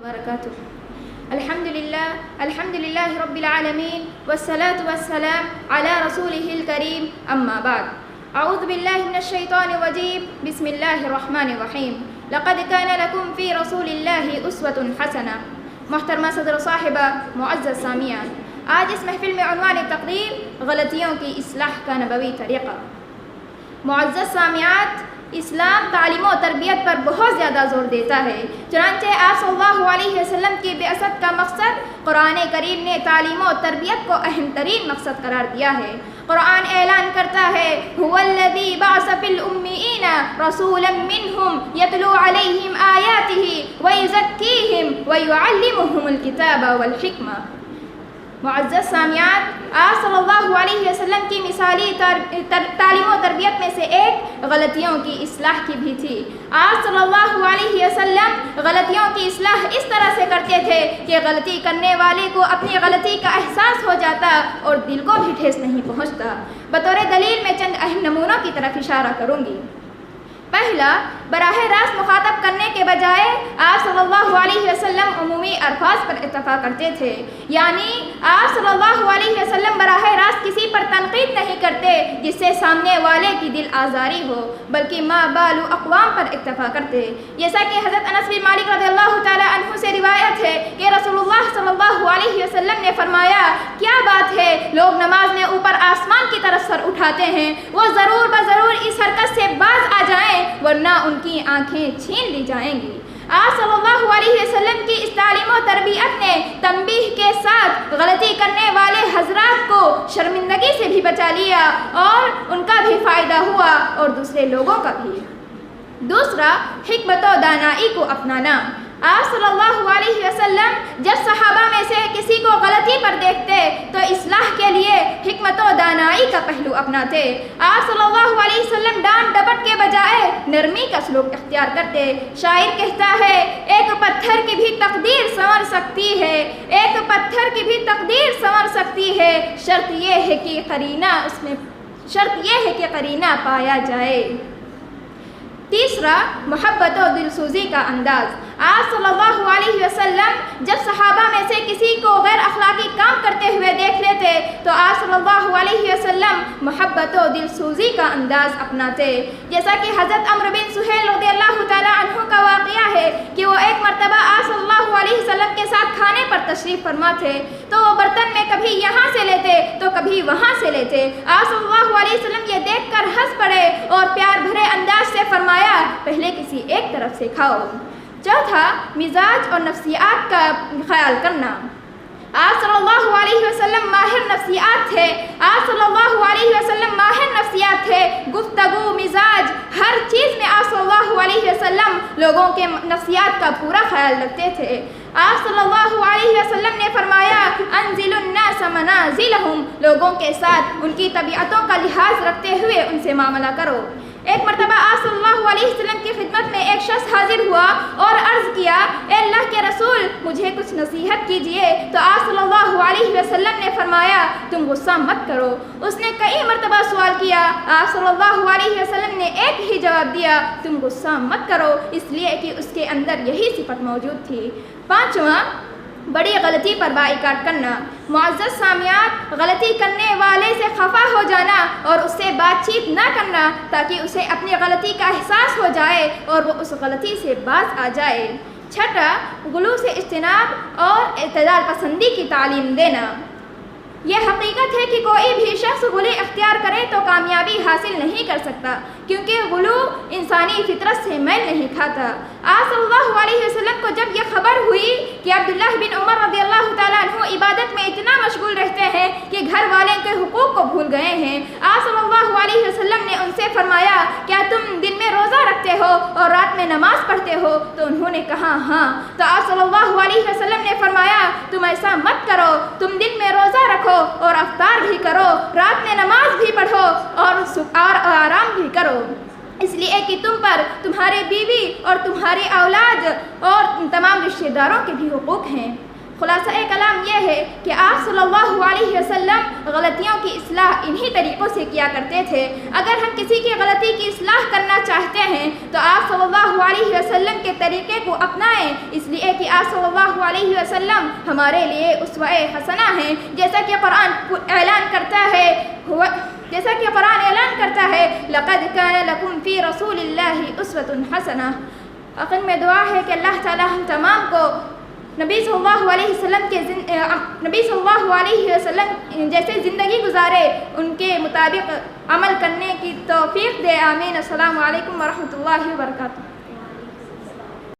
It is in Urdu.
وبركاته. الحمد لله رب العالمين والصلاة والسلام على رسوله الكريم أما بعد. أعوذ بالله من الشيطان الرجيم. بسم الله الرحمن الرحيم. لقد كان لكم في رسول الله أسوة حسنة. محترمہ صدر صاحبہ، معزز سامعین، آج اس محفل میں عنوان تقریر غلطیوں کی اصلاح کا نبوی طریقہ. معزز سامعات، اسلام تعلیم و تربیت پر بہت زیادہ زور دیتا ہے. چنانچہ آپ صلی اللہ علیہ وسلم کی بعثت کا مقصد قرآن کریم نے تعلیم و تربیت کو اہم ترین مقصد قرار دیا ہے. قرآن اعلان کرتا ہے هو الذی بعث فی الأمیین رسولا منہم یتلو علیہم آیاتہ ویزکیہم ویعلمہم الکتاب والحکمہ. معزز سامعات، آپ صلی اللہ علیہ وسلم کی مثالی تعلیم و تربیت میں سے ایک غلطیوں کی اصلاح کی بھی تھی. آپ صلی اللہ علیہ وسلم غلطیوں کی اصلاح اس طرح سے کرتے تھے کہ غلطی کرنے والے کو اپنی غلطی کا احساس ہو جاتا اور دل کو بھی ٹھیس نہیں پہنچتا. بطور دلیل میں چند اہم نمونوں کی طرف اشارہ کروں گی. پہلا، براہ راست مخاطب کرنے کے بجائے آپ صلی اللہ علیہ وسلم عمومی الفاظ پر اتفاق کرتے تھے. یعنی آپ صلی اللہ علیہ وسلم براہ راست کسی پر تنقید نہیں کرتے جس سے سامنے والے کی دل آزاری ہو، بلکہ ما بال اقوام پر اتفاق کرتے. جیسا کہ حضرت انس بن مالک رضی اللہ تعالی عنہ سے روایت ہے کہ رسول اللہ صلی اللہ علیہ وسلم نے فرمایا، کیا بات ہے لوگ نماز میں اوپر آسمان کی طرف سر اٹھاتے ہیں، وہ ضرور بضرور اس حرکت سے باز آ جائیں ورنہ ان کی آنکھیں چھین لی جائیں گی. آپ صلی اللہ علیہ وسلم کی اس تعلیم و تربیت نے تنبیہ کے ساتھ غلطی کرنے والے حضرات کو شرمندگی سے بھی بچا لیا اور ان کا بھی فائدہ ہوا اور دوسرے لوگوں کا بھی. دوسرا، حکمت و دانائی کو اپنانا. آپ صلی اللہ علیہ وسلم جب صحابہ میں سے کسی کو غلطی پر دیکھتے تو اصلاح کے لیے حکمت و دانائی کا پہلو اپناتے. آپ صلی اللہ علیہ وسلم ڈانٹ ڈپٹ کے بجائے نرمی کا سلوک اختیار کرتے. شاعر کہتا ہے، ایک پتھر کی بھی تقدیر سنور سکتی ہے، ایک پتھر کی بھی تقدیر سنور سکتی ہے، شرط یہ ہے کہ قرینہ پایا جائے. تیسرا، محبت و دلسوزی کا انداز. آپ صلی اللہ علیہ وسلم جب صحابہ میں سے کسی کو غیر اخلاقی کام کرتے ہوئے دیکھ لیتے تو آپ صلی اللہ علیہ وسلم محبت و دلسوزی کا انداز اپناتے. جیسا کہ حضرت عمرو بن سہیل رضی اللہ تعالی عنہ کا واقعہ ہے کہ وہ ایک مرتبہ آپ صلی اللہ علیہ وسلم کے ساتھ کھانے پر تشریف فرما تھے تو وہ برتن میں کبھی یہاں سے لیتے تو کبھی وہاں سے لیتے. آپ صلی اللہ علیہ وسلم یہ دیکھ کر ہنس پڑے اور پیار بھرے انداز سے فرمایا، پہلے کسی ایک طرف سے کھاؤ. چوتھا، مزاج اور نفسیات کا خیال کرنا. آپ صلی اللہ علیہ وسلم ماہر نفسیات تھے. آپ صلی اللہ علیہ وسلم ماہر نفسیات تھے. گفتگو، مزاج، ہر چیز میں آپ صلی اللہ علیہ وسلم لوگوں کے نفسیات کا پورا خیال رکھتے تھے. آپ صلی اللہ علیہ وسلم نے فرمایا، انزل الناس منازلہم، لوگوں کے ساتھ ان کی طبیعتوں کا لحاظ رکھتے ہوئے ان سے معاملہ کرو. ایک مرتبہ آپ صلی اللہ علیہ وسلم کی خدمت میں ایک شخص حاضر ہوا اور عرض کیا، اے اللہ کے رسول، مجھے کچھ نصیحت کیجئے. تو آپ صلی اللہ علیہ وسلم نے فرمایا، تم غصہ مت کرو. اس نے کئی مرتبہ سوال کیا. آپ صلی اللہ علیہ وسلم نے ایک ہی جواب دیا، تم غصہ مت کرو، اس لیے کہ اس کے اندر یہی صفت موجود تھی. پانچواں، بڑی غلطی پر بائیکاٹ کرنا. معزز سامعات، غلطی کرنے والے سے خفا ہو جانا اور اس سے بات چیت نہ کرنا تاکہ اسے اپنی غلطی کا احساس ہو جائے اور وہ اس غلطی سے باز آ جائے. چھٹا، غلو سے اجتناب اور اعتدال پسندی کی تعلیم دینا. یہ حقیقت ہے کہ کوئی بھی شخص غلو اختیار کرے تو کامیابی حاصل نہیں کر سکتا، کیونکہ غلو انسانی فطرت سے میل نہیں کھاتا. آپ صلی اللہ علیہ وسلم کو جب یہ خبر ہوئی کہ عبداللہ بن عمر رضی اللہ تعالیٰ عنہ عبادت میں اتنا مشغول رہتے ہیں کہ گھر والے کے حقوق کو بھول گئے ہیں، آپ صلی اللہ علیہ وسلم نے ان سے فرمایا، کیا تم دن میں روزہ رکھتے ہو اور رات میں نماز پڑھتے ہو؟ تو انہوں نے کہا ہاں. تو آپ صلی اللہ علیہ وسلم نے فرمایا، تم ایسا مت کرو، تم دن میں روزہ رکھو اور افطار بھی کرو، رات میں نماز بھی پڑھو اور آرام بھی کرو، اس لیے کہ تم پر تمہارے بیوی اور تمہارے اولاد اور تمام رشتہ داروں کے بھی حقوق ہیں. خلاصہ کلام یہ ہے کہ آپ صلی اللہ علیہ وسلم غلطیوں کی اصلاح انہی طریقوں سے کیا کرتے تھے۔ اگر ہم کسی کی غلطی کی اصلاح کرنا چاہتے ہیں تو آپ صلی اللہ علیہ وسلم کے طریقے کو اپنائیں، اس لیے کہ آپ صلی اللہ علیہ وسلم ہمارے لیے اسوہ حسنہ ہیں، جیسا کہ قرآن اعلان کرتا ہے لَقَدْ كَانَ لَكُمْ فِي رَسُولِ اللَّهِ أُسْوَةٌ حَسَنَةٌ۔ آخر میں دعا ہے کہ اللہ تعالی ہم تمام کو نبی صلی اللہ علیہ وسلم جیسے زندگی گزارے ان کے مطابق عمل کرنے کی توفیق دے، آمین۔ السلام علیکم ورحمۃ اللہ وبرکاتہ۔